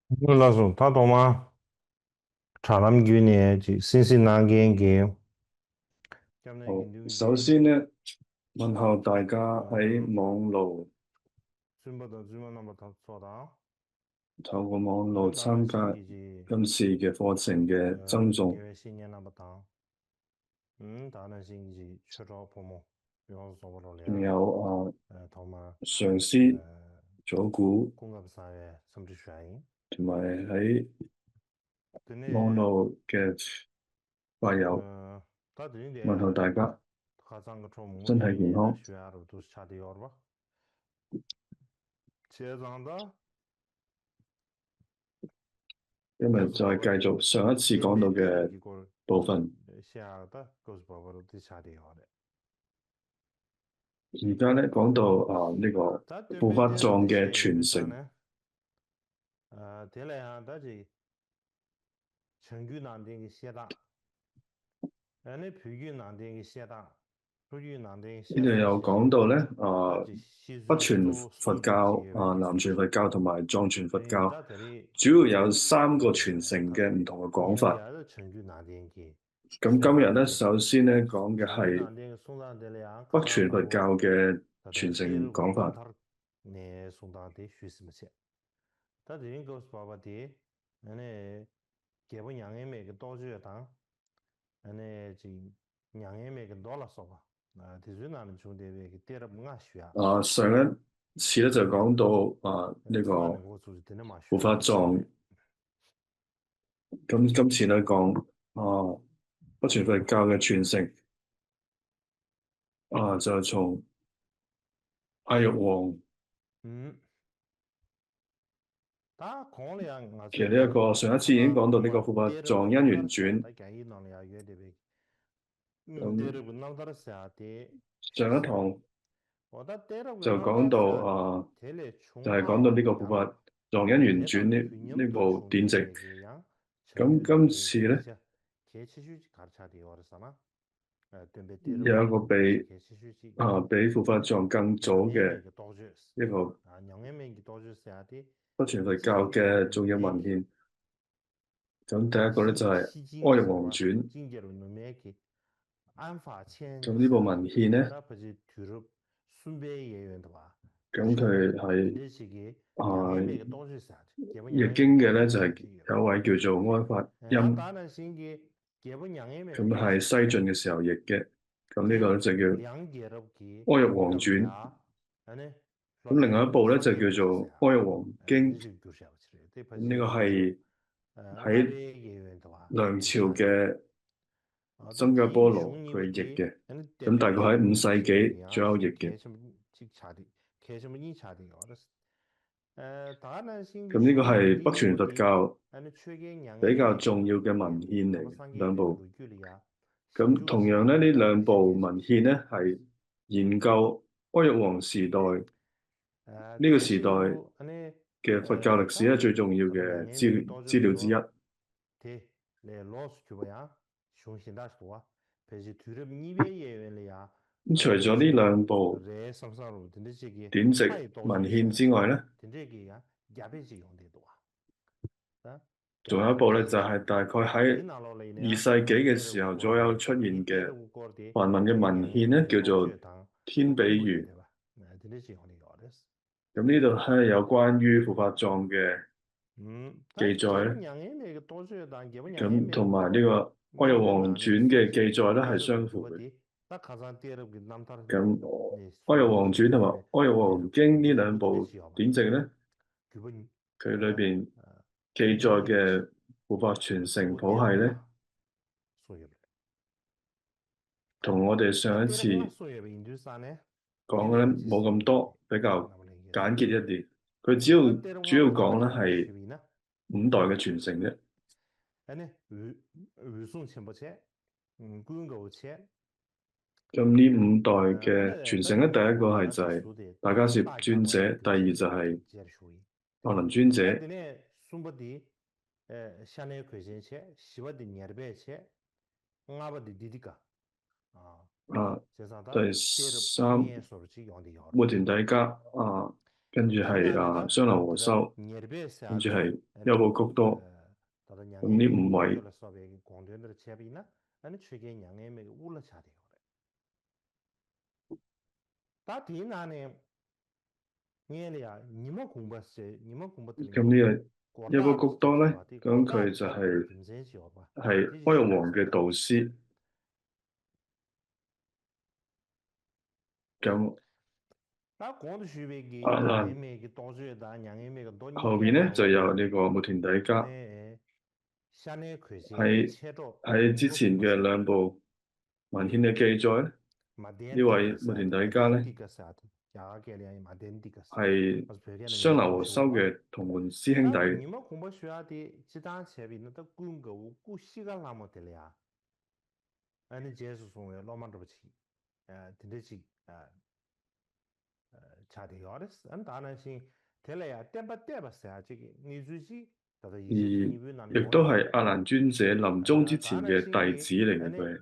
那种他懂嗎？查諗叫嘢，就先冷嘅叫。咁你好，見到嘅，首先呢，問候大家喺嗯，網路全部都專門那麼做到。透過網路當然參加先嘅就，今次嘅課程嘅增重，幾位新年那麼當，當然先嘅就出咗父母，比方說我老仲了，有同埋上司左股，工作上嘅甚至上映，同埋喺對呢，網路嘅朋友，他對問候呢，大家他上個周末身體對呢，那健康。學校都是差的要吧，車上的。今日再繼續上一次講到嘅部分，下的告訴寶寶都差啲好的。而家咧講到呢個他準護法備第二藏嘅啲寫嘅傳承。啥呢？第嚟啊，他係長居難定嘅寫得，你培育難定嘅寫得，培育難定嘅寫得呢度有其實，講到咧，他就寫北住傳佛做數據教、嘅問題南傳佛教同埋藏傳佛你教，他這裡主要有三個傳承嘅唔同嘅講法。人家的長居難定嘅咁今日咧，首先咧講嘅長居係難定嘅送到這裡啊，北卡傳佛教嘅他的傳第二承講法。個他呢送到的學什麼些。他這邊告訴爸爸的，給不兩個每個多少堂，這兩個每個多了說吧，啲最難的重點嘅第二不愛學啊，上一次咧就講到呢個最難的我做真係冇學護法藏，咁今次咧講北傳佛教嘅傳承就從阿育王嗯，他講了我其實呢一個上一次已經講到呢個護法第二個藏因能得寫，緣傳。他講一兩個月的唄，第咁二個能得寫的，上一堂我得第二個就能得講到寫，這裡就從係講到呢個啊，《護法藏因緣傳》呢部典籍。咁今次咧有一個比護法藏更早嘅一個北傳佛教嘅重要文獻。咁第一個咧就係《阿育王傳》。咁呢部文獻咧，咁佢係譯經嘅咧就係有位叫做安法欽，咁係西晉嘅時候譯嘅。咁呢個咧就叫《阿育王傳》。咁另外一部咧就叫做《阿育王經》。咁呢個係喺梁朝嘅新加坡羅佢譯嘅，咁大概喺5世紀左右譯嘅。咁呢個係北傳佛教比較重要嘅文獻嚟嘅兩部。咁同樣咧，呢兩部文獻咧係研究阿育王時代呢個時代嘅佛教歷史咧最重要嘅資料之一。咁除咗呢兩部典籍文獻之外咧，仲有一部咧就係大概喺2世紀嘅時候左右出現嘅梵文嘅文獻咧，叫做天比喻。咁呢度係有關於護法藏嘅記載咧，咁同埋呢個《阿育王傳》嘅記載咧係相符嘅。咁《阿育王傳》同埋《阿育王經》呢兩部典籍咧，佢裏邊記載嘅護法傳承譜系咧，同我哋上一次講嘅咧冇咁多，比較簡潔一啲。佢主要講咧係5代嘅傳承啫。咁呢5代嘅傳承咧，第一個係就係大迦葉尊者，第二就係白林尊者。第三末田底迦跟住係雙流和修，跟住係優布谷多。咁呢5位。咁呢個優布谷多咧，咁佢就係阿育王嘅導師。咁阿蘭後邊咧就有呢個穆田底加。喺之前嘅2部文獻嘅記載咧，呢位穆田底加咧係雙流和修嘅同門師兄弟。而亦都係阿蘭尊者臨終之前嘅弟子嚟嘅佢。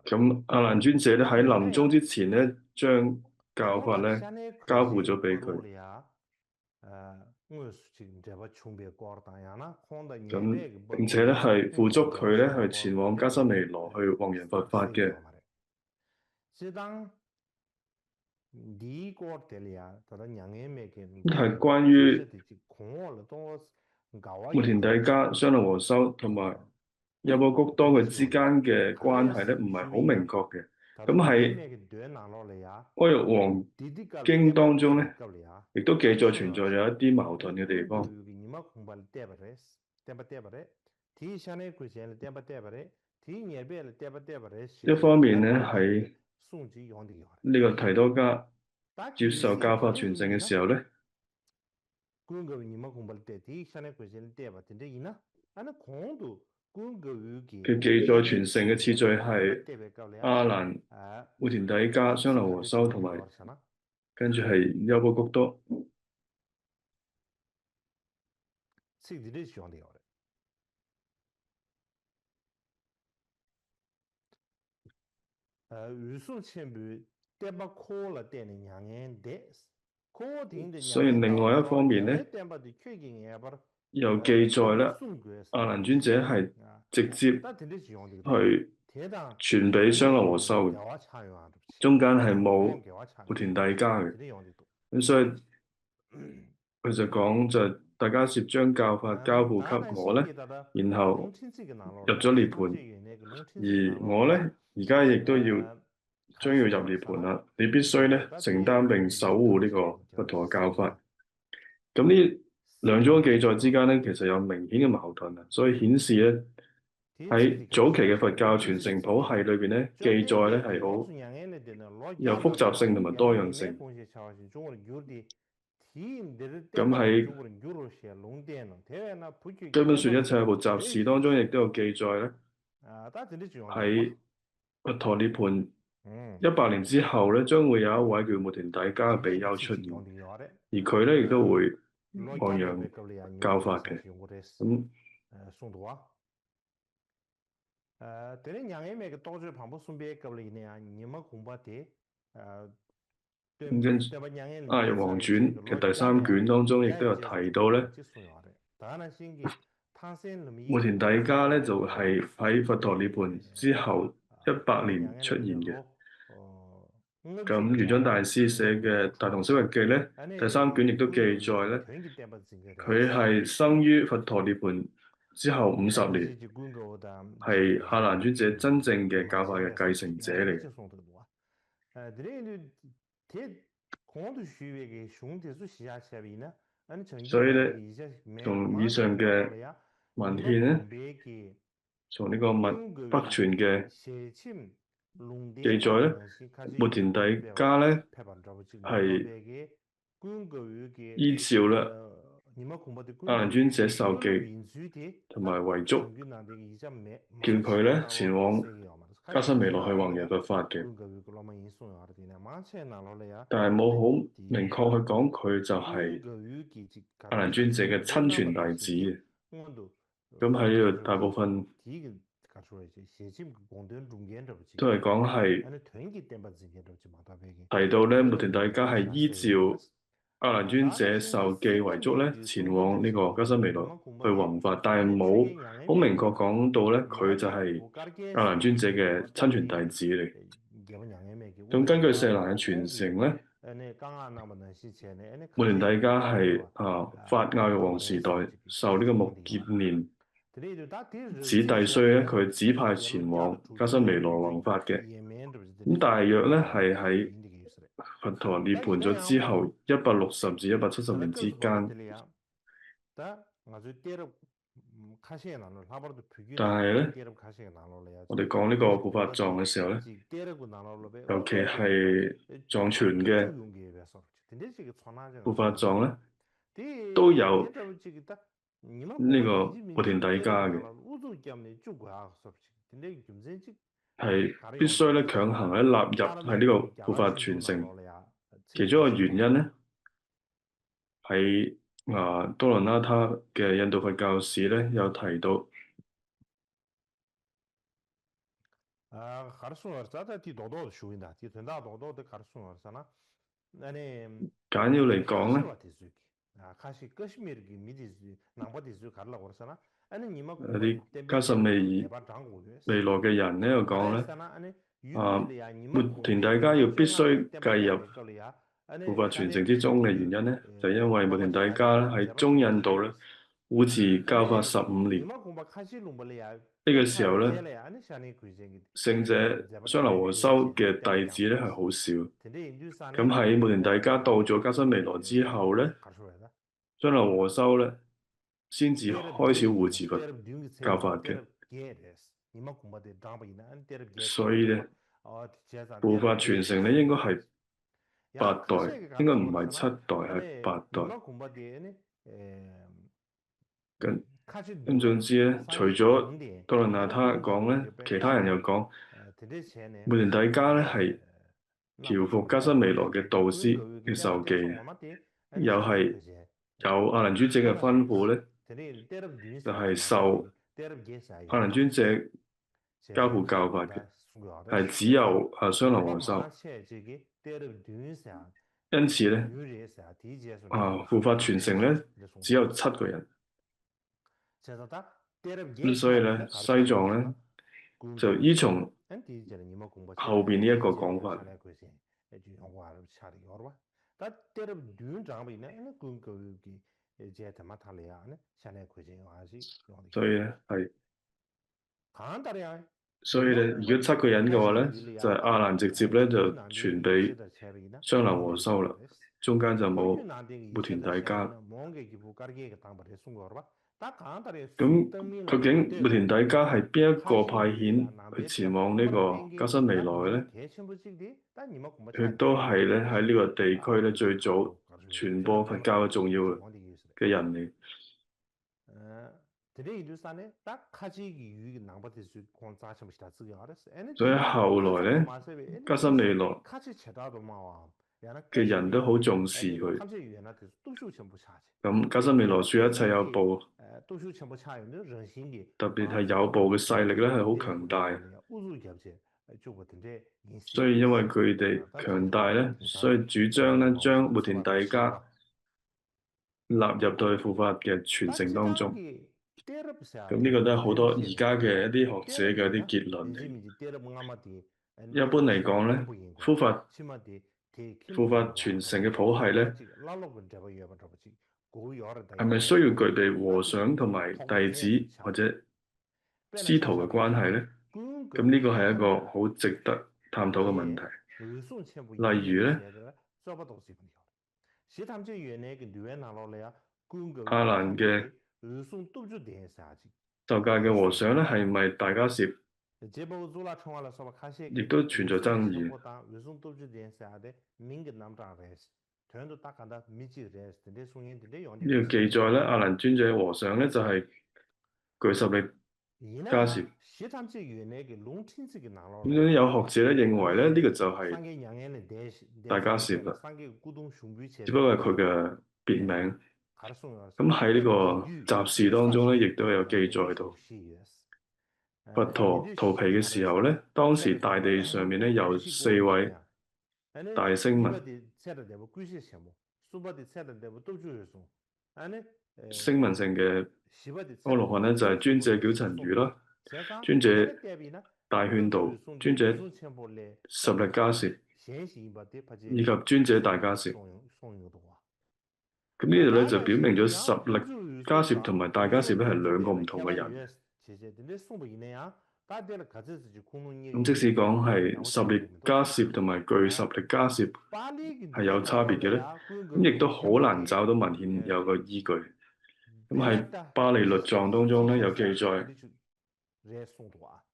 咁阿蘭尊者咧喺臨終之前咧，將教法咧交付咗俾佢。咁並且咧係付囑佢咧去前往迦什彌羅去弘揚佛法嘅。係關於穆田底加、雙流和修同埋優布谷多佢之間嘅關係咧，唔係好明確嘅。咁喺阿育王經當中咧，亦都記載存在有一啲矛盾嘅地方。一方面咧喺呢個提多加接受教法傳承嘅時候咧，佢記載傳承嘅次序係阿蘭、穆田底加、雙流和修同埋跟住係優布谷多。所以另外一方面咧，又記載咧，阿蘭尊者係直接去傳俾雙流和修嘅，中間係冇穆田底加嘅。咁所以佢就講就大迦葉將教法交付給我咧，然後入咗涅槃，而我咧而家亦都將要入涅槃啦。你必須咧承擔並守護呢個佛陀嘅教法。咁呢兩種記載之間咧，其實有明顯嘅矛盾啊，所以顯示咧喺早期嘅佛教傳承譜系裏邊咧，記載咧係好有複雜性同埋多樣性。咁喺根本說一切部雜事當中，亦都有記載咧，喺佛陀涅槃100年之後咧，將會有一位叫穆田底加嘅比丘出現，而佢咧亦都會弘揚教法嘅。咁跟住《阿育王傳》嘅第3卷當中，亦都有提到咧，穆田底加咧就係喺佛陀涅槃之後100年出現嘅。咁玄奘大師寫嘅《大同釋密記》咧，第3卷亦都記載咧，佢係生於佛陀涅槃之後50年，係阿蘭尊者真正嘅教法嘅繼承者嚟嘅。所以咧，從以上嘅文獻咧，從呢個北傳嘅記載咧，穆田底加咧係依照咧阿蘭尊者授記同埋遺囑，叫佢咧前往迦什彌羅去弘揚佛法嘅，但係冇好明確去講佢就係阿蘭尊者嘅親傳弟子嘅。咁喺呢度大部分都係講係提到咧，穆田大家係依照阿蘭尊者受記遺囑咧，前往呢個加辛彌羅去弘法，但係冇好明確講到咧，佢就係阿蘭尊者嘅親傳弟子嚟。咁根據錫蘭嘅傳承咧，穆田大家係法亞育王時代受呢個木結連子弟衰咧，佢指派前往加辛彌羅弘法嘅。咁大約咧係喺佛陀涅槃咗之後160至170年之間。但係咧，我哋講呢個護法藏嘅時候咧，尤其係藏傳嘅護法藏咧，都有呢個穆田底迦嘅，係必須咧強行咧納入喺呢個護法傳承。其中一個原因咧，喺多倫那他嘅印度佛教史咧有提到。簡要嚟講咧，啲加什彌羅嘅人咧又講咧，穆田大家要必須計入護法傳承之中嘅原因咧，就係因為穆田大家咧喺中印度咧護持教法15年，呢個時候咧，聖者雙流和修嘅弟子咧係好少。咁喺穆田大家到咗加辛彌羅之後咧，雙流和修咧先至開始護持佛教法嘅。所以咧，護法傳承咧應該係8代，應該唔係7代，係8代。咁總之咧，除咗多倫那他講咧，其他人又講，穆田大家咧係調伏加辛彌羅嘅導師嘅授記，又係有阿蘭尊者嘅吩咐咧，就係受阿蘭尊者交付教法嘅，係只有雙流和修。因此咧，護法傳承咧只有7個人。咁所以咧，西藏咧就依從後邊呢一個講法。所以咧係，所以咧，如果7個人嘅話咧，就係阿蘭直接咧就傳俾雙流和修啦，中間就冇穆田大家。咁究竟穆田大家係邊一個派遣去前往呢個加辛彌羅嘅咧？佢都係咧喺呢個地區咧最早傳播佛教嘅重要嘅人嚟。所以後來咧，加辛彌羅嘅人都好重視佢。咁加辛彌羅樹一切有部，特別係有部嘅勢力咧係好強大。所以因為佢哋強大咧，所以主張咧將穆田大家納入到護法嘅傳承當中。咁呢個都係好多而家嘅一啲學者嘅一啲結論嚟。一般嚟講咧，護法傳承嘅譜系咧，係咪需要具備和尚同埋弟子或者師徒嘅關係咧？咁呢個係一個好值得探討嘅問題。例如咧，阿蘭嘅受戒嘅和尚咧係咪大迦葉？亦都存在爭議。呢個記載咧，阿蘭尊者和尚咧就係具十力迦葉。咁有學者咧認為咧呢個就係大迦葉啦，只不過係佢嘅別名。咁喺呢個集事當中咧，亦都有記載到。佛陀荼毗嘅時候咧，當時大地上面咧有4位大聲聞。聲聞乘嘅阿羅漢咧就係尊者憍陳如啦，尊者大勸導，尊者十力迦葉，以及尊者大迦葉。咁呢度咧就表明咗十力迦葉同埋大迦葉咧係兩個唔同嘅人。咁即使講係十力迦葉同埋具十力迦葉係有差別嘅咧，咁亦都好難找到文獻有個依據。咁喺巴利律藏當中咧有記載，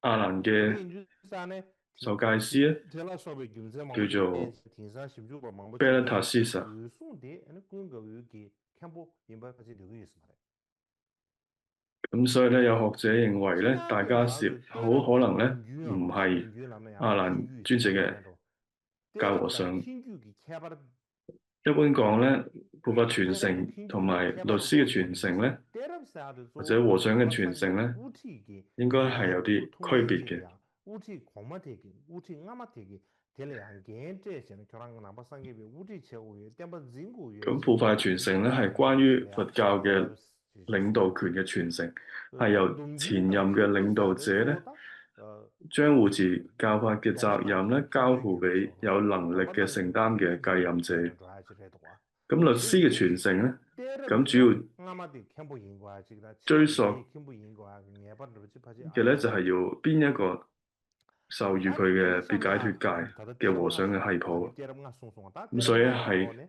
阿難嘅受戒師咧叫做貝勒塔斯薩。咁所以咧有學者認為咧，大迦葉好可能咧唔係阿難尊者嘅教和尚。一般講咧，護法傳承同埋律師嘅傳承咧，或者和尚嘅傳承咧，應該係有啲區別嘅。咁護法傳承咧係關於佛教嘅領導權嘅傳承，係由前任嘅領導者咧，將護持教法嘅責任咧交付俾有能力嘅承擔嘅繼任者。咁律師嘅傳承咧，咁主要追溯嘅咧就係要邊一個授予佢嘅別解脫戒嘅和尚嘅系譜。咁所以喺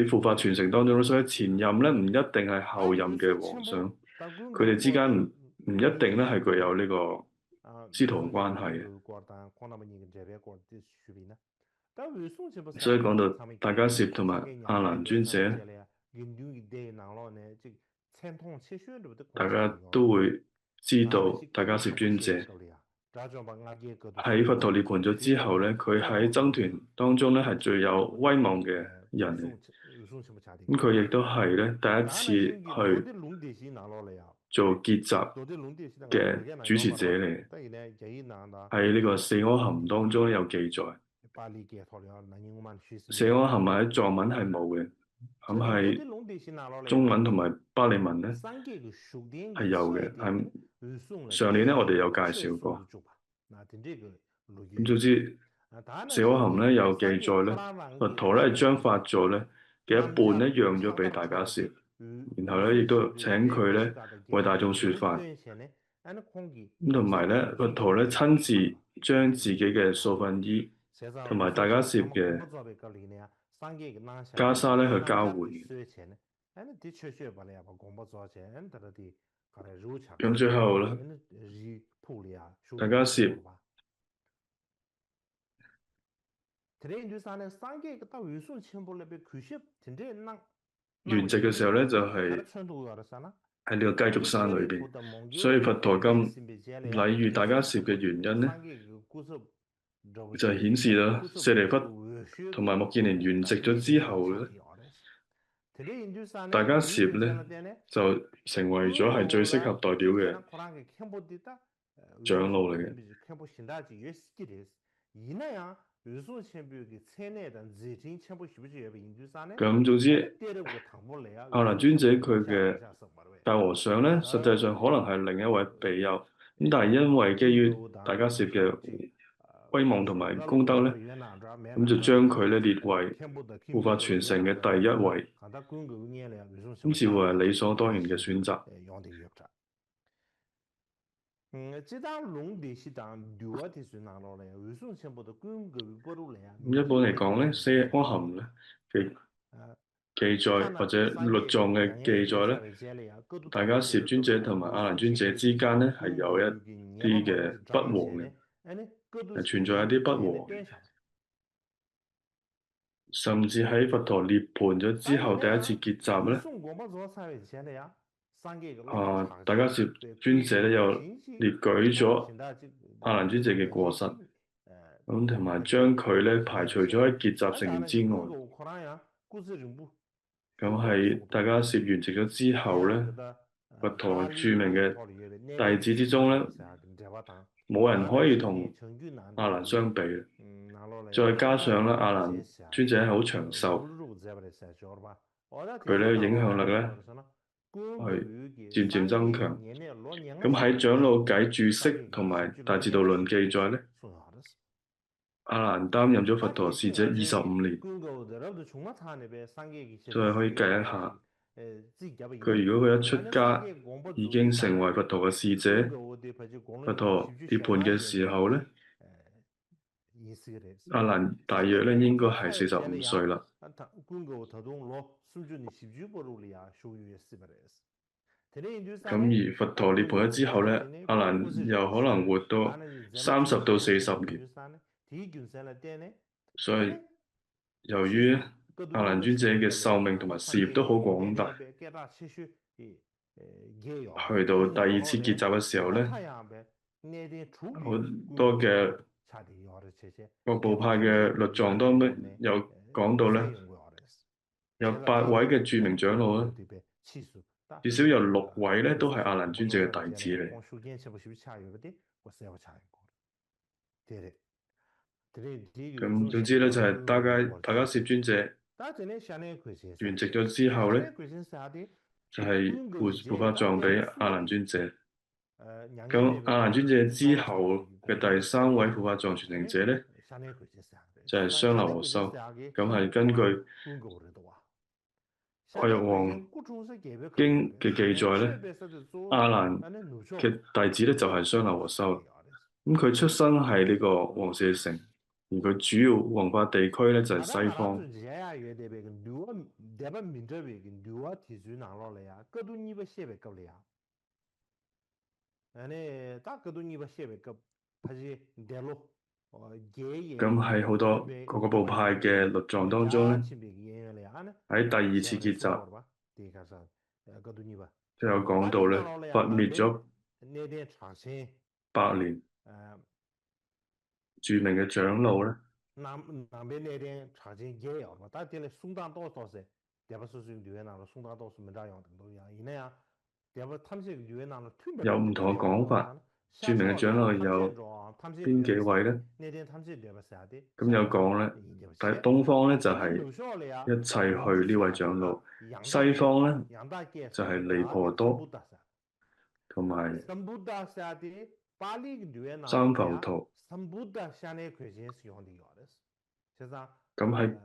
護法傳承當中，所以前任咧唔一定係後任嘅和尚，佢哋之間唔一定咧係具有呢個師徒關係。所以講到大迦葉同埋阿難尊者，大家都會知道大迦葉尊者喺佛陀涅槃咗之後咧，佢喺僧團當中咧係最有威望嘅人嚟。咁佢亦都係咧第一次去做結集嘅主持者嚟，喺呢個四阿含當中有記載。四阿含喺藏文係冇嘅，咁喺中文同埋巴利文咧係有嘅。係上年咧我哋有介紹過。咁總之四阿含咧有記載咧，佛陀咧將法座咧嘅一半咧讓咗俾大迦葉，然後咧亦都請佢咧為大眾說法。咁同埋咧佛陀咧親自將自己嘅素糞衣同埋大迦葉嘅袈裟咧去交換。咁最後咧，大迦葉圓寂嘅時候咧，就係喺呢個雞足山裏邊。所以佛陀咁禮遇大迦葉嘅原因咧，就係顯示啦，舍利弗同埋目犍連圓寂咗之後咧，大迦葉咧就成為咗係最適合代表嘅長老嚟嘅。咁總之，阿難尊者佢嘅大和尚咧，實際上可能係另一位比丘。咁但係因為基於大迦葉嘅威望同埋功德咧，咁就將佢咧列為護法傳承嘅第一位。咁似乎係理所當然嘅選擇。一般嚟講咧，四阿含咧嘅記載或者律藏嘅記載咧，大迦葉尊者同埋阿難尊者之間咧係有一啲嘅不和嘅，係存在一啲不和嘅。甚至喺佛陀涅槃咗之後第一次結集咧，大迦葉尊者咧又列舉咗阿難尊者嘅過失，咁同埋將佢咧排除咗喺結集成員之外。咁喺大迦葉圓寂咗之後咧，佛陀著名嘅弟子之中咧，冇人可以同阿蘭相比嘅。再加上咧，阿蘭尊者係好長壽，佢呢個影響力咧係漸漸增強。咁喺長老偈注釋同埋大智度論記載咧，阿蘭擔任咗佛陀侍者25年，再可以計一下，佢如果佢一出家已經成為佛陀嘅侍者，佛陀涅槃嘅時候咧，阿蘭大約咧應該係45歲啦。咁而佛陀涅槃咗之後咧，阿蘭又可能活到30到40年。所以由於阿蘭尊者嘅壽命同埋事業都好廣大，去到第二次結集嘅時候咧，好多嘅各部派嘅律藏當中有講到咧，有8位嘅著名長老咧，至少有6位咧都係阿蘭尊者嘅弟子嚟。咁總之咧就係大迦葉尊者圓寂咗之後咧，就係護法藏俾阿蘭尊者。咁阿蘭尊者之後嘅第3位護法藏傳承者咧，就係雙流和修。咁係根據愛玉王經嘅記載咧，阿蘭嘅弟子咧就係雙流和修。咁佢出生喺呢個王舍城，而佢主要弘法地區咧就係西方。咁喺好多各個部派嘅律藏當中咧，喺第2次結集就有講到咧，佛滅咗8年，著名嘅長老咧，有唔同嘅講法。著名嘅長老有邊幾位咧？咁有講咧，喺東方咧就係一切去呢位長老，西方咧就係離婆多同埋三浮屠。咁喺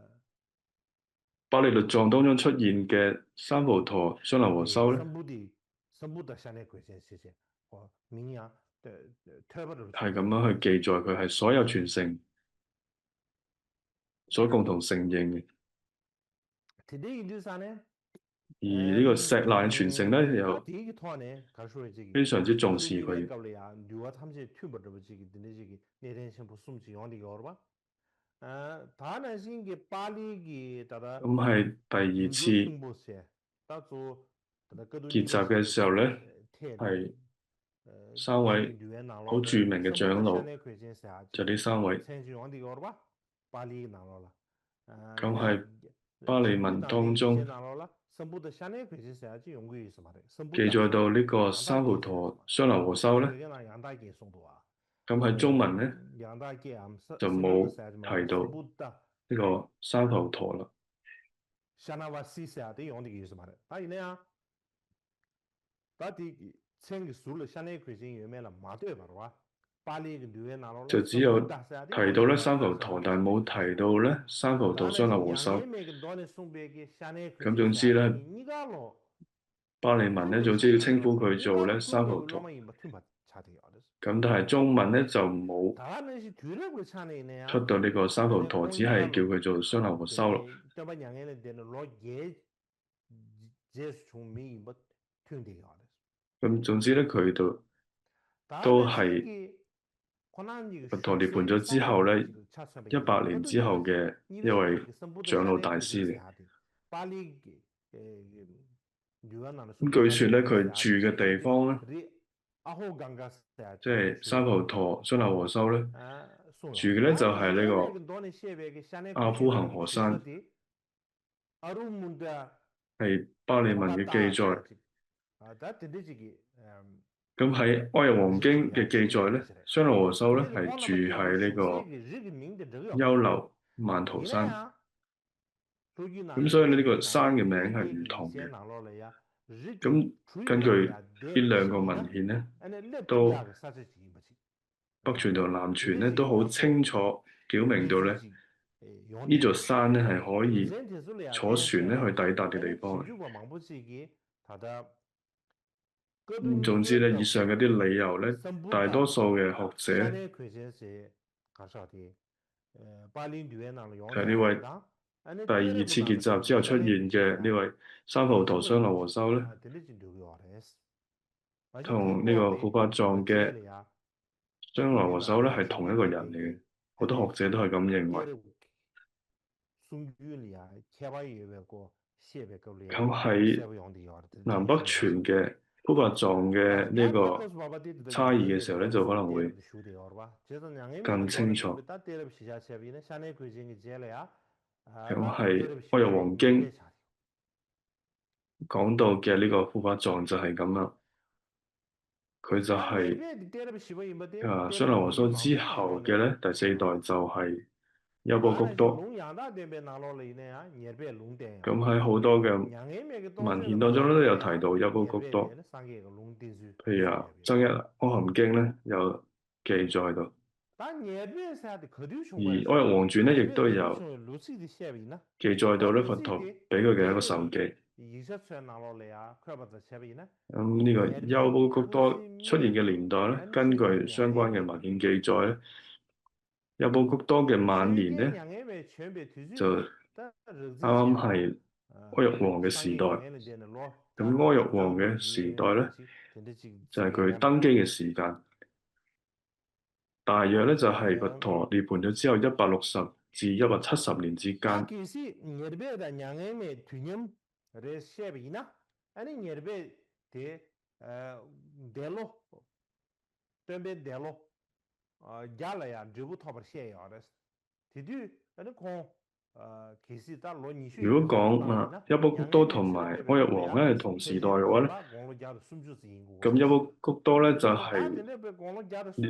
巴利律藏當中出現嘅三浮屠、雙流和修咧，係咁樣去記載，佢係所有傳承所共同承認嘅。而呢個錫蘭傳承咧，又非常之重視佢。咁係第2次結集嘅時候咧，係3位好著名嘅長老，就呢3位。咁係巴利文當中記載到呢個三浮屠、雙流和修咧，咁喺中文咧就冇提到呢個三浮屠啦。就只有提到咧三浮屠，但係冇提到咧三浮屠、雙流和修。咁總之咧，巴利文咧總之要稱呼佢做咧三浮屠。咁但係中文咧就冇出到呢個三浮屠，只係叫佢做雙流和修咯。咁總之咧，佢都係佛陀涅槃咗之後咧，100年之後嘅一位長老大師嚟。咁據說咧，佢住嘅地方咧，即係三浮屠、雙流和修咧，住嘅咧就係呢個阿夫恒河山，係巴利文嘅記載。咁喺《哀若王經》嘅記載咧，雙流和修咧係住喺呢個優樓曼陀山。咁所以呢個山嘅名係唔同嘅。咁根據呢兩個文獻咧，都北傳同南傳咧都好清楚表明到咧，呢座山咧係可以坐船咧去抵達嘅地方嚟。總之咧，以上嗰啲理由咧，大多數嘅學者係呢位第二次結集之後出現嘅呢位三浦陀雙流和修咧，同呢個庫法藏嘅雙流和修咧係同一個人嚟嘅，好多學者都係咁認為。咁喺南北傳嘅庫法藏嘅呢個差異嘅時候咧，就可能會更清楚。咁係《哀若王經》講到嘅呢個庫法藏就係咁啦，佢就係雙流和修之後嘅咧第四代就係優波谷多。咁喺好多嘅文獻當中咧都有提到優波谷多，譬如增一阿含經咧有記載到，而《哀若王傳》咧亦都有記載到咧佛陀俾佢嘅一個授記。咁呢個優波谷多出現嘅年代咧，根據相關嘅文獻記載咧，優波谷多嘅晚年咧就啱啱係哀若王嘅時代。咁哀若王嘅時代咧就係佢登基嘅時間，大約咧就係佛陀涅槃咗之後160至170年之間。如果講優波谷多同埋哀若王咧係同時代嘅話咧，咁優波谷多咧就係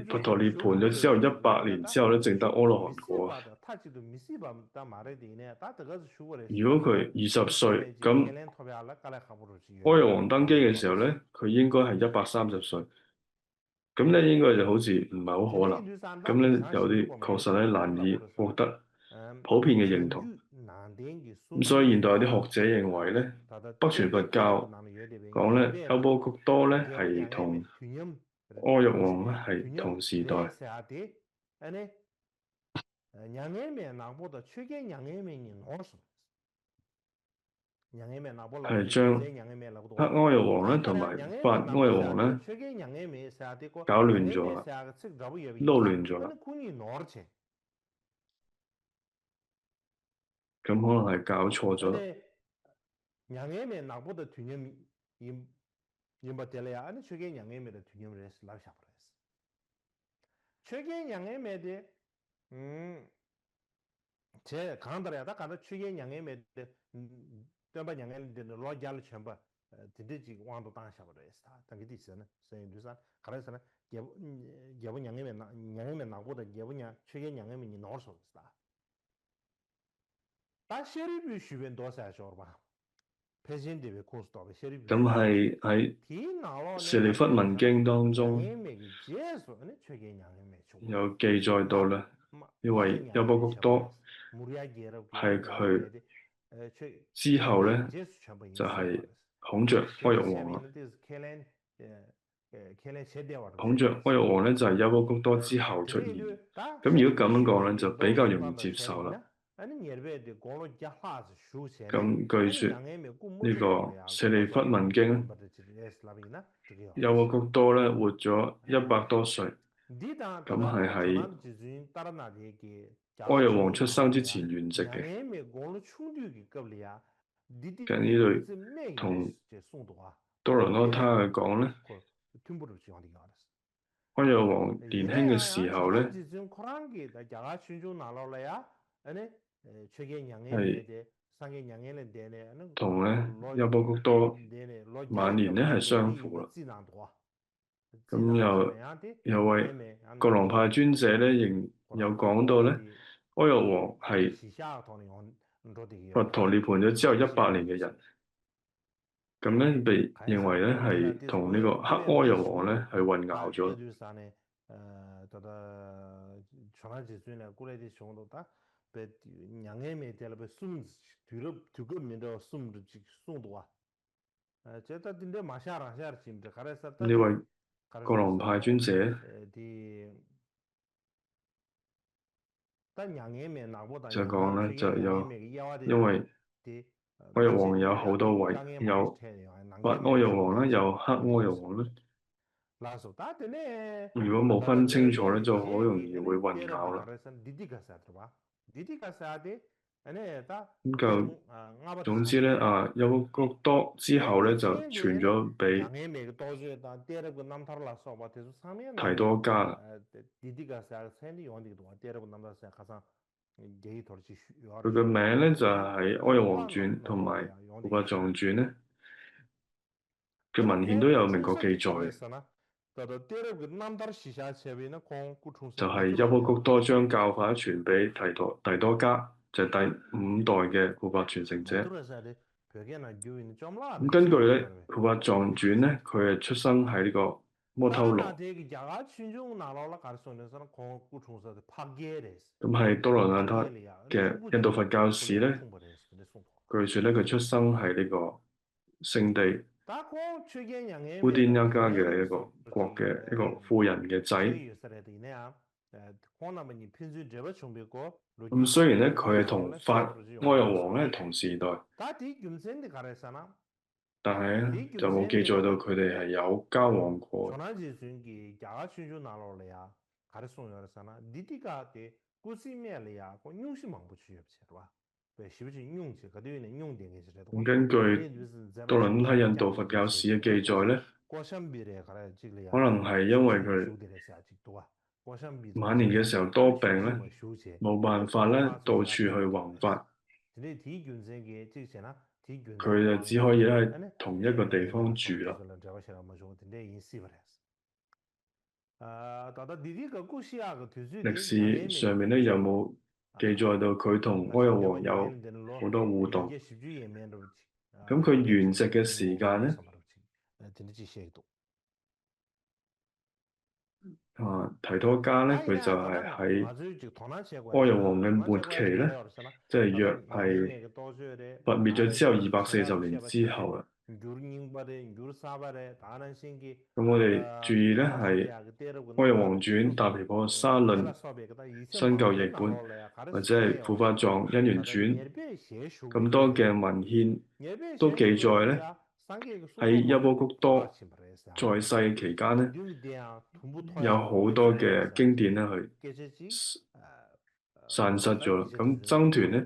佛陀涅槃咗之後100年之後咧，證得阿羅漢果。如果佢20歲，咁哀若王登基嘅時候咧，佢應該係130歲。咁咧應該就好似唔係好可能。咁咧有啲確實咧難以獲得普遍嘅認同。咁所以現代有啲學者認為咧，北傳佛教講咧優波谷多咧係同哀若王咧係同時代。係將黑哀若王咧同埋白哀若王咧搞亂咗啦，撈亂咗啦。咁可能係搞錯咗啦。咁係喺舍利弗文經當中有記載到咧，呢位優波谷多係佢之後咧就係孔雀哀若王啦。孔雀哀若王咧就係優波谷多之後出現。咁如果咁樣講咧，就比較容易接受啦。咁據說呢個舍利弗文經優波谷多咧活咗100多歲，咁係喺哀若王出生之前圓寂嘅。咁呢度同多羅羅他去講咧，哀若王年輕嘅時候咧係同咧優波谷多晚年咧係相符啦。咁有位國狼派專者咧，仍有講到咧，阿育王係佛陀涅槃咗之後100年嘅人。咁咧被認為咧係同呢個黑阿育王咧係混淆咗。呢位國狼派專者就講咧，就有因為阿育王有好多位，有白阿育王啦，有黑阿育王啦。如果冇分清楚咧，就好容易會混淆啦。咁就總之咧，優波谷多之後咧就傳咗俾提多迦啦。佢嘅名咧就喺《阿育王傳》同埋《護法藏傳》咧嘅文獻都有明確記載嘅。就係優波谷多將教法傳俾提多迦，就係第5代嘅護法傳承者。咁根據咧《護法藏傳》咧，佢係出生喺呢個摩偷羅，咁係多羅蘭塔嘅印度佛教史咧，據說咧佢出生喺呢個聖地烏甸雅加嘅一個國嘅一個富人嘅仔。咁雖然咧佢係同法阿育王咧同時代，但係咧就冇記載到佢哋係有交往過。咁根據多倫多印度佛教史嘅記載咧，可能係因為佢晚年嘅時候多病咧，冇辦法咧到處去弘法，佢就只可以喺同一個地方住啦。歷史上面咧有冇記載到佢同阿育王有好多互動？咁佢圓寂嘅時間咧？提多迦咧，佢就係喺阿育王嘅末期咧，即係約係佛滅咗之後240年之後啦。咁我哋注意咧係《阿育王傳》、《大毗婆沙論》、新舊譯本，或者係《護法藏因緣傳》咁多嘅文獻都記載咧，喺優波谷多在世期間咧，有好多嘅經典咧去散失咗啦。咁僧團咧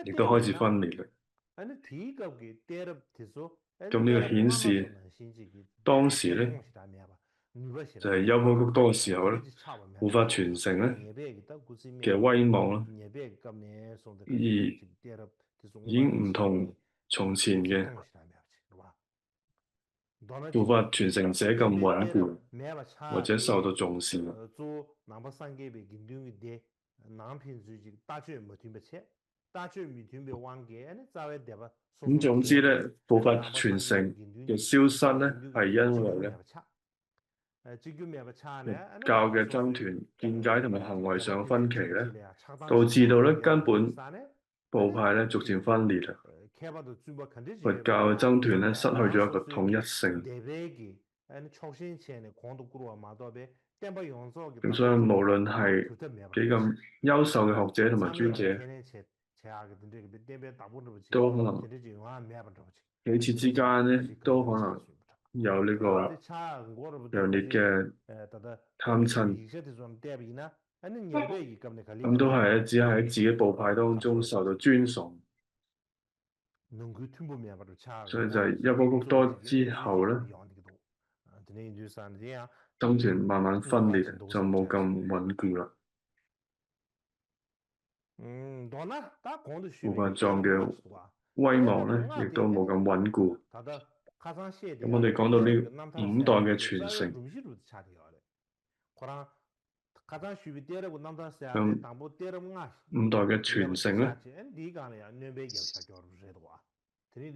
亦都開始分裂啦。咁呢個顯示當時咧就係優波谷多嘅時候咧，護法傳承咧嘅威望啦，而已經唔同從前嘅護法傳承者咁穩固，或者受到重視啦。咁總之咧，護法傳承嘅消失咧，係因為咧教嘅僧團見解同埋行為上嘅分歧咧，導致到咧根本部派咧逐漸分裂啦。佛教嘅僧團咧失去咗一個統一性。咁所以無論係幾咁優秀嘅學者同埋專者，都可能彼此之間咧都可能有呢個強烈嘅貪嗔，咁都係只係喺自己部派當中受到尊崇。所以就係優波谷多之後咧，僧團慢慢分裂，就冇咁穩固啦。護法藏嘅威望咧，亦都冇咁穩固。咁我哋講到呢五代嘅傳承，咁五代嘅傳承咧，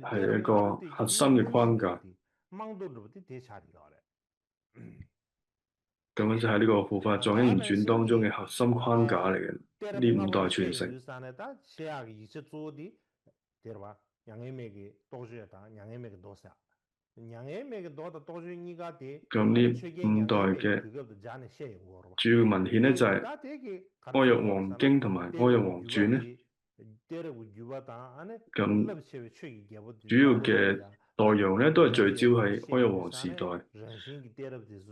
係一個核心嘅框架。咁樣就係呢個《護法藏因緣傳》當中嘅核心框架嚟嘅，呢五代傳承。咁呢五代嘅主要文獻咧就係《阿育王經》同埋《阿育王傳》咧。咁主要嘅內容咧都係聚焦喺阿育王時代。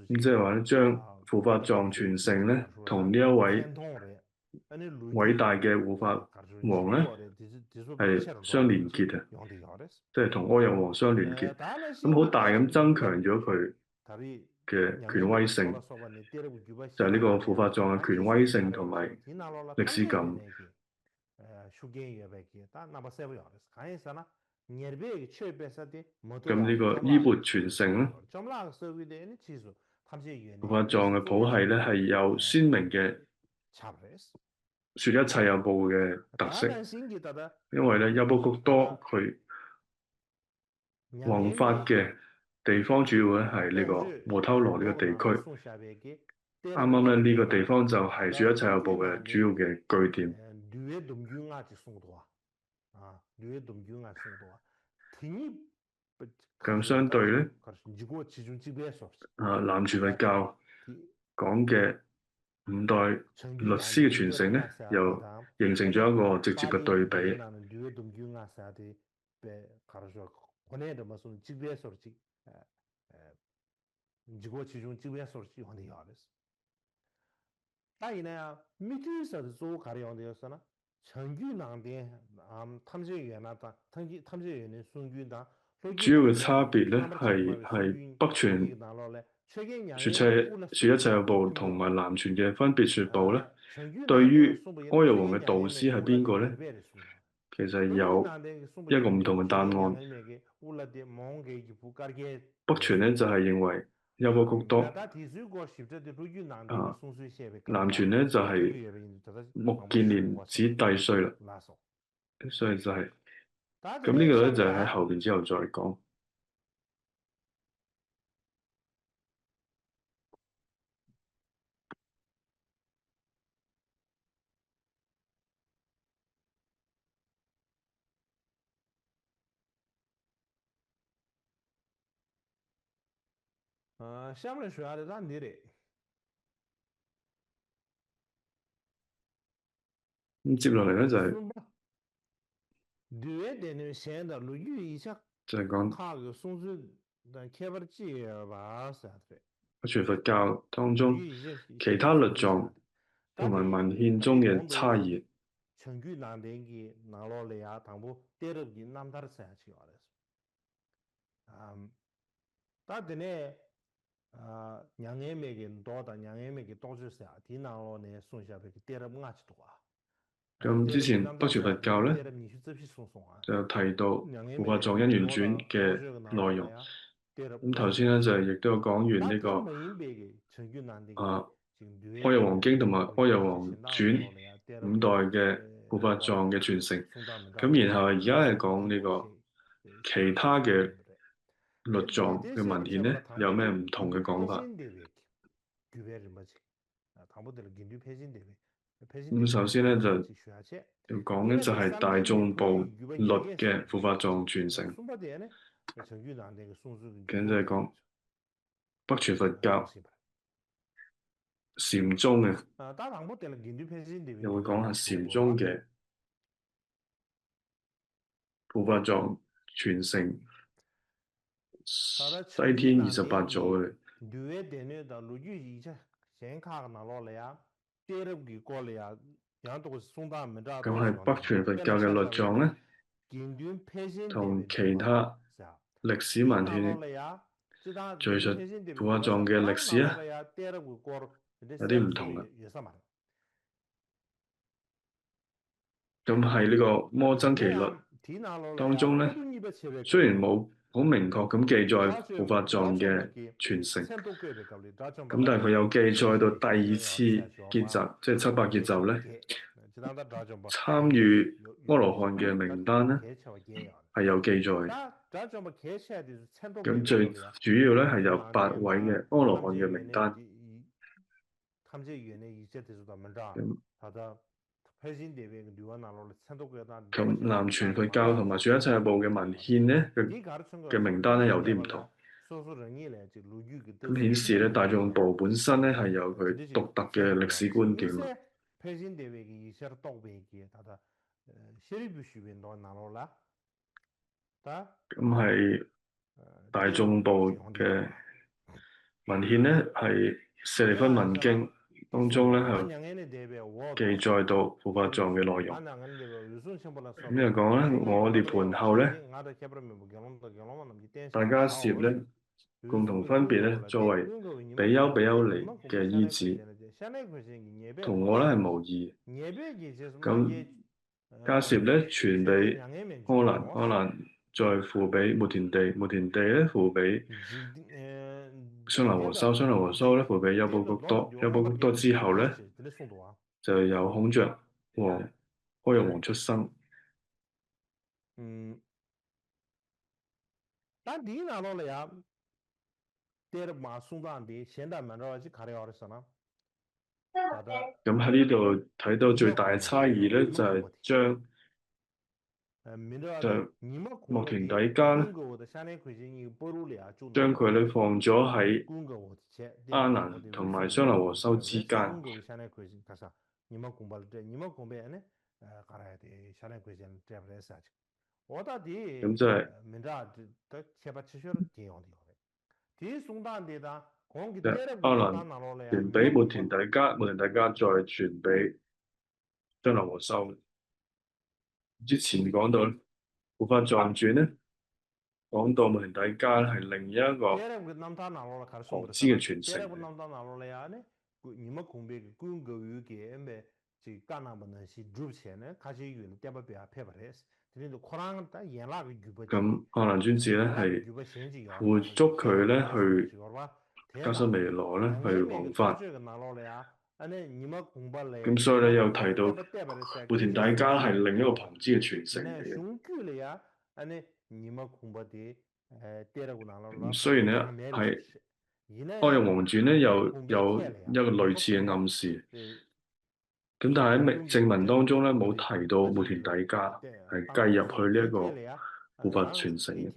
咁即係話咧，將護法藏傳承咧同呢一位偉大嘅護法王咧係相連結嘅，即係同阿育王相連結，咁好大咁增強咗佢嘅權威性，就係呢個護法藏嘅權威性同埋歷史感。咁呢個衣缽傳承咧，護法藏嘅譜系咧係有鮮明嘅說一切有部嘅特色，因為咧優波谷多佢弘法嘅地方主要咧係呢個摩偷羅呢個地區。啱啱咧呢個地方就係說一切有部嘅主要嘅據點。咁相對咧，南傳佛教講嘅五代律師嘅傳承咧，又形成咗一個直接嘅對比。主要嘅差別咧係北傳說一切有部同埋南傳嘅分別說部咧，對於阿育王嘅導師係邊個咧？其實有一個唔同嘅答案。北傳咧就係認為優波谷多，南傳咧就係目犍連子弟衰啦，所以就係咁呢個咧就係喺後邊之後再講。咁接落嚟咧就係講北傳佛教當中其他律藏同埋文獻中嘅差異。咁之前北傳佛教咧就提到《護法藏因緣傳》嘅內容。咁頭先咧就係亦都有講完呢個《阿育王經》同埋《阿育王傳》五代嘅護法藏嘅傳承。咁然後而家係講呢個其他嘅律藏嘅文獻咧有咩唔同嘅講法？咁首先咧就要講咧就係大眾部律嘅護法藏傳承，咁就係講北傳佛教禪宗嘅，又會講下禪宗嘅護法藏傳承西天28祖嘅。咁係北傳佛教嘅律藏咧，同其他歷史文獻敘述護法藏嘅歷史啊，有啲唔同嘅。咁喺呢個摩僧祇律當中咧，雖然冇好明確咁記載護法藏嘅傳承，咁但係佢有記載到第二次結集，即係七百結集咧，參與阿羅漢嘅名單咧係有記載。咁最主要咧係有8位嘅阿羅漢嘅名單。咁南傳佛教同埋說一切有部嘅文獻咧嘅名單咧有啲唔同，咁顯示咧大眾部本身咧係有佢獨特嘅歷史觀點。咁係大眾部嘅文獻咧係舍利弗文經當中咧係記載到護法藏嘅內容。咁又講咧，我涅槃後咧，大迦葉咧共同分別咧作為比丘比丘尼嘅依止，同我咧係無異。咁迦葉咧傳俾阿難，阿難再付俾末田地，末田地咧付俾相留和修，相留和修咧付俾優波谷多，優波谷多之後咧就有孔雀王、阿育王出生。咁喺呢度睇到最大嘅差異咧，就係將莫田底迦咧，將佢咧放咗喺阿難同埋相留和修之間。咁即係阿難傳俾末田底迦，末田底迦再傳俾相留和修。之前講到護法藏傳咧，講到末田底迦係另一個旁支嘅傳承。咁阿難尊者咧係輔助佢咧去迦濕彌羅咧去弘法。咁所以咧又提到末田底迦係另一個旁支嘅傳承嚟嘅。咁雖然咧係阿育王傳咧有一個類似嘅暗示，咁但係喺正文當中咧冇提到末田底迦係計入去呢一個護法傳承嘅。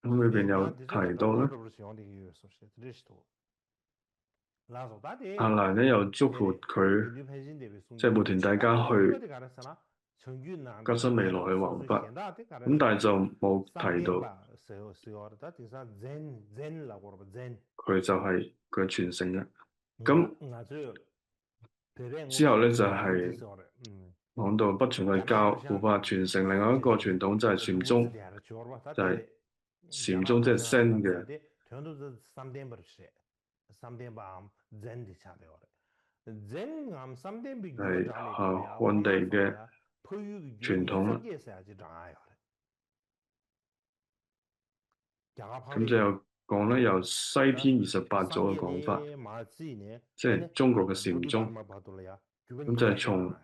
咁裏邊有提到咧，阿難咧又祝福佢，即係末田底迦去迦濕彌羅去弘法，咁但係就冇提到佢就係佢嘅傳承啦。咁之後咧就係講到北傳佛教護法傳承另外一個傳統就係禪宗，就係禪宗即係 Zen 嘅。係漢地嘅傳統啦。咁就有講咧，有西天28祖嘅講法，即係中國嘅禪宗。咁就係從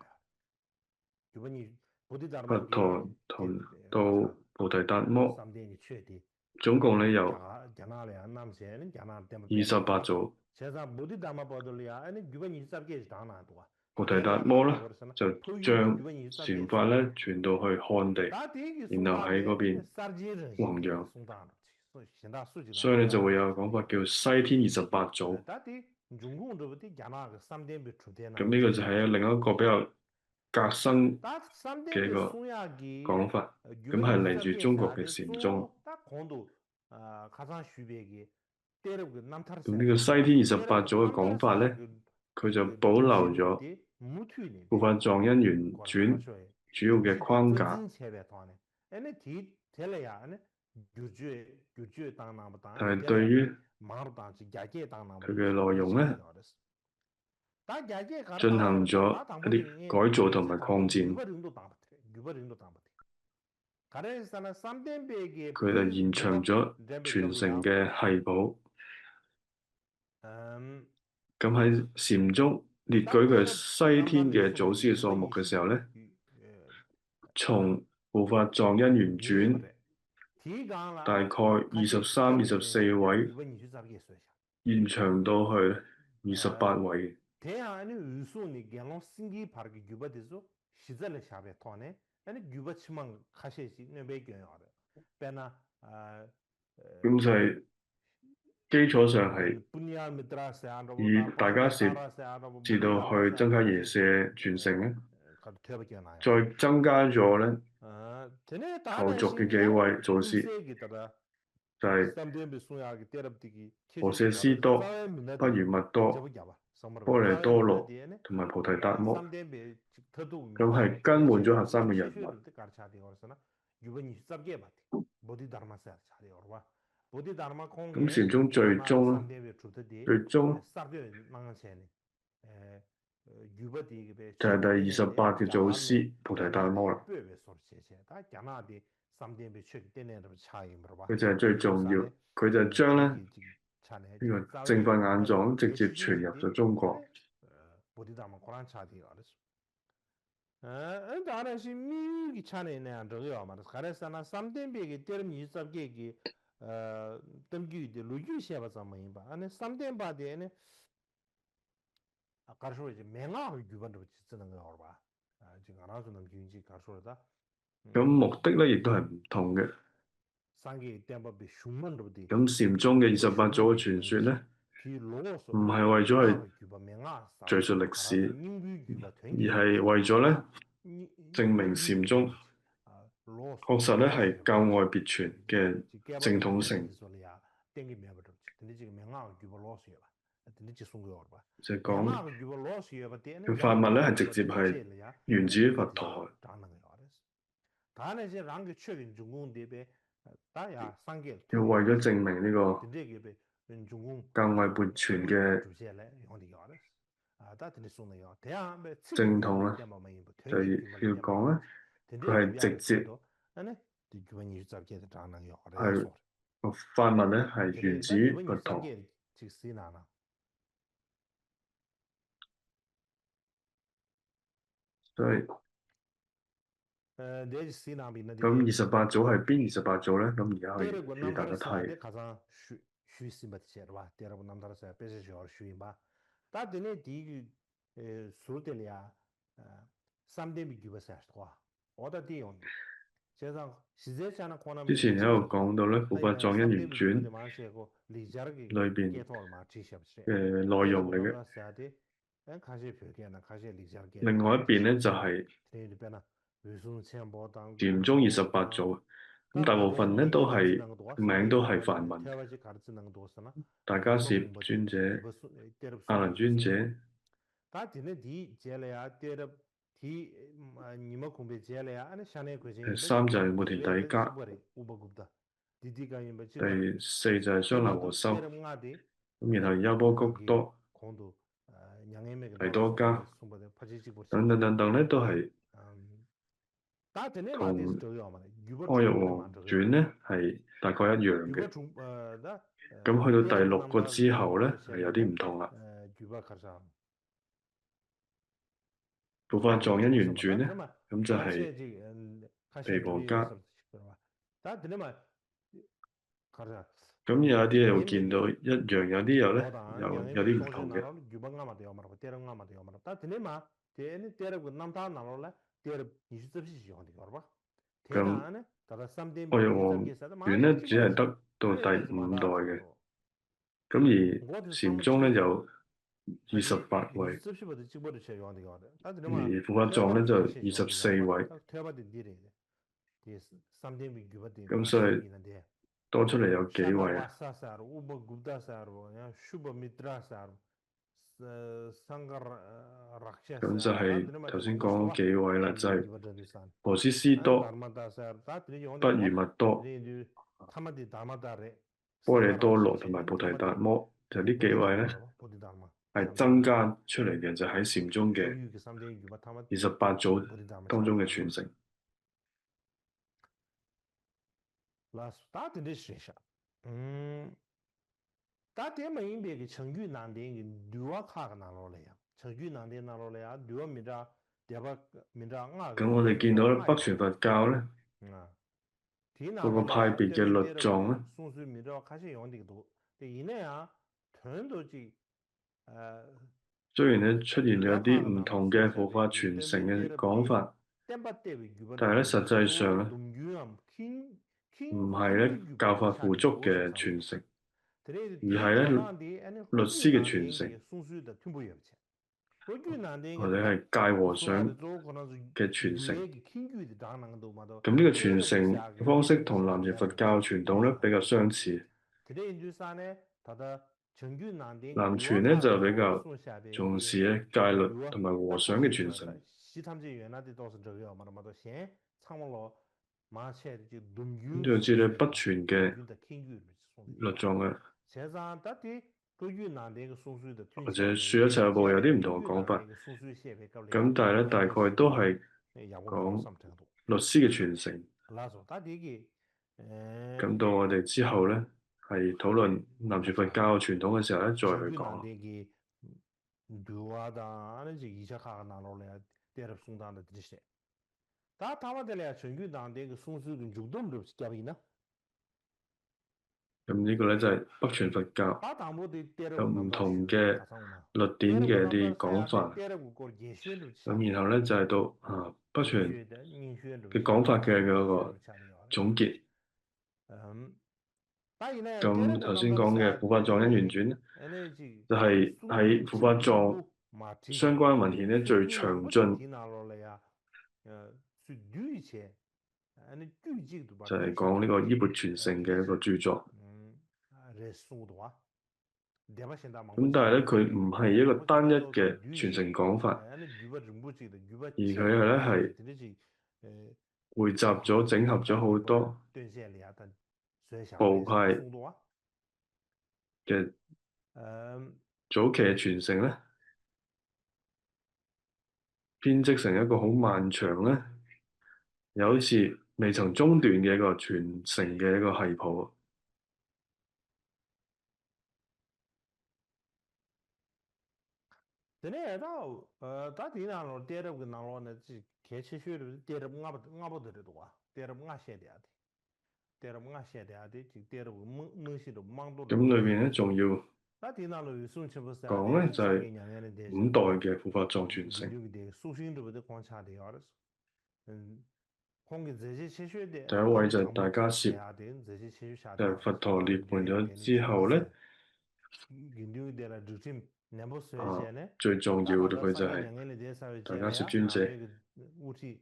佛陀同到菩提達摩，總共咧有28祖。菩提達摩咧就將禪法咧傳到去漢地，然後喺嗰邊弘揚，所以咧就會有講法叫西天28祖。咁呢個就係另一個比較革新嘅一個講法，咁係嚟自中國嘅禪宗。咁呢個西天28祖嘅講法咧，佢就保留咗部分藏因緣轉主要嘅框架，但係對於佢嘅內容咧，進行咗一啲改造同埋擴展，佢就延長咗傳承嘅系譜。咁喺禪宗列舉佢西天嘅祖師數目嘅時候咧，從部法藏因緣轉大概23、24位，延長到去28位。咁就係基礎上係以大迦葉至到去僧伽耶舍傳承咧，再增加咗咧後續嘅幾位祖師，就係婆舍斯多、不如密多、波利多羅同埋菩提達摩，咁係更換咗核心嘅人物。咁禪宗最終就係第28嘅祖師菩提達摩啦。佢就係最重要，佢就將咧呢個正法眼藏直接傳入咗中國。咁目的咧亦都係唔同嘅。咁禪宗嘅28祖嘅傳說咧，唔係為咗去敘述歷史，而係為咗咧證明禪宗確實咧係教外別傳嘅正統性。就係講佢法物咧係直接係源自於佛陀。要為咗證明呢個教外別傳嘅正統咧，就要講咧，佢係直接係個法物咧係源自於佛陀。所以咁28祖係邊28祖咧？咁而家可以俾大家睇。之前喺度講到咧《部法藏因緣傳》裏邊嘅內容嚟嘅。另外一邊咧就係禪宗28祖，咁大部分咧都係名都係梵文，大迦葉尊者、阿難尊者。第三就係末田底迦，第四就係雙流和修，咁然後優波谷多、提多迦等等等等咧，都係同阿育王傳咧係大概一樣嘅。咁去到第6個之後咧係有啲唔同啦。部法藏因緣傳咧，咁就係毗婆迦。咁有一啲你會見到一樣，有啲有啲唔同嘅。咁阿育王傳咧只係得到第5代嘅，咁而禪宗咧有28位，而部法藏咧就24位。咁所以多出嚟有幾位啊？咁就係頭先講幾位啦，就係波斯斯多、不如密多、波利多羅同埋菩提達摩，就呢幾位咧係增加出嚟嘅，就喺禪宗嘅28祖當中嘅傳承。咁我哋見到咧北傳佛教咧嗰個派別嘅律藏咧，雖然咧出現咗啲唔同嘅佛法傳承嘅講法，但係咧實際上咧唔係咧教法付囑嘅傳承，而係咧律師嘅傳承，或者係戒和尚嘅傳承。咁呢個傳承方式同南傳佛教傳統咧比較相似。南傳咧就比較重視咧戒律同埋和尚嘅傳承。咁就知咧北傳嘅律藏嘅，或者說一切有部有啲唔同嘅講法。咁但係咧大概都係講律師嘅傳承。咁到我哋之後咧係討論南傳佛教傳統嘅時候咧，再去講。咁呢個咧就係北傳佛教有唔同嘅律典嘅啲講法。咁然後咧就係到北傳嘅講法嘅嗰個總結。咁頭先講嘅《護法藏因緣傳》就係喺護法藏相關文獻咧最詳盡，就係講呢個衣缽傳承嘅一個著作。咁但係咧佢唔係一個單一嘅傳承講法，而佢係匯集咗、整合咗好多部派嘅早期嘅傳承咧，編織成一個好漫長咧，又好似未曾中斷嘅一個傳承嘅一個系譜。咁裏面咧仲要講咧就係5代嘅護法藏傳承。第一位就係大迦葉，就係佛陀涅槃咗之後咧，最重要嘅佢就係大迦葉尊者，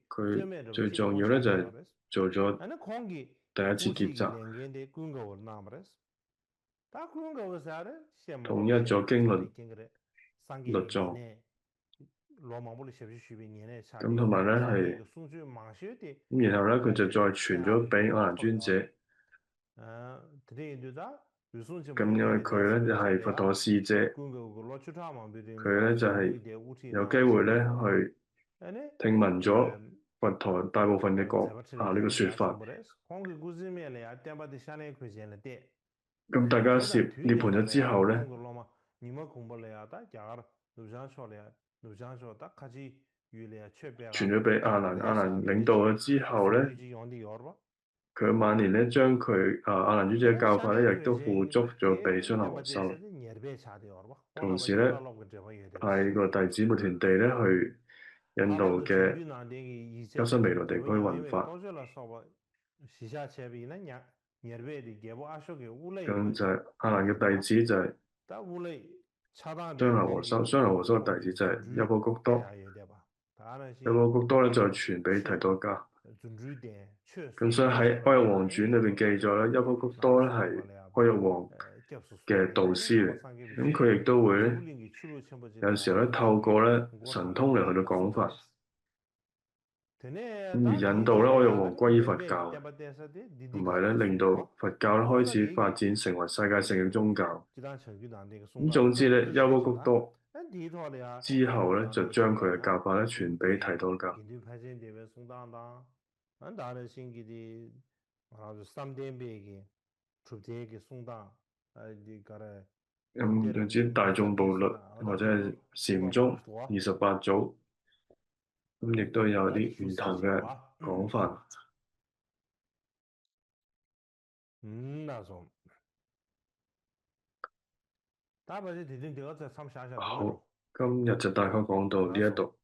佢最重要咧就係做咗第一次結集，統一咗經律律藏。咁同埋咧係，咁然後咧佢就再傳咗俾阿難尊者。咁因為佢咧就係佛陀使者，佢咧就係有機會咧去聽聞咗佛陀大部分嘅呢個説法。咁大迦葉涅槃咗之後咧，傳咗俾阿難，阿難領導咗之後咧，佢晚年咧將佢阿難尊者嘅教法咧，亦都付囑咗俾雙林和修。同時咧派個弟子木田地咧去印度嘅優濕彌羅地區運法。咁就係阿難嘅弟子就係雙林和修，雙林和修嘅弟子就係優波谷多。優波谷多咧就傳俾提多迦。咁所以喺《阿育王傳》裏邊記載咧，優波谷多咧係阿育王嘅導師嚟，咁佢亦都會咧，有時候咧透過咧神通嚟去到講法，咁而引導咧阿育王歸依佛教，同埋咧令到佛教咧開始發展成為世界性嘅宗教。咁總之咧，優波谷多之後咧就將佢嘅教法咧傳俾提多教。總之大眾部律或者係禪宗28祖，咁亦都有啲唔同嘅講法。好，今日就大概講到呢一度。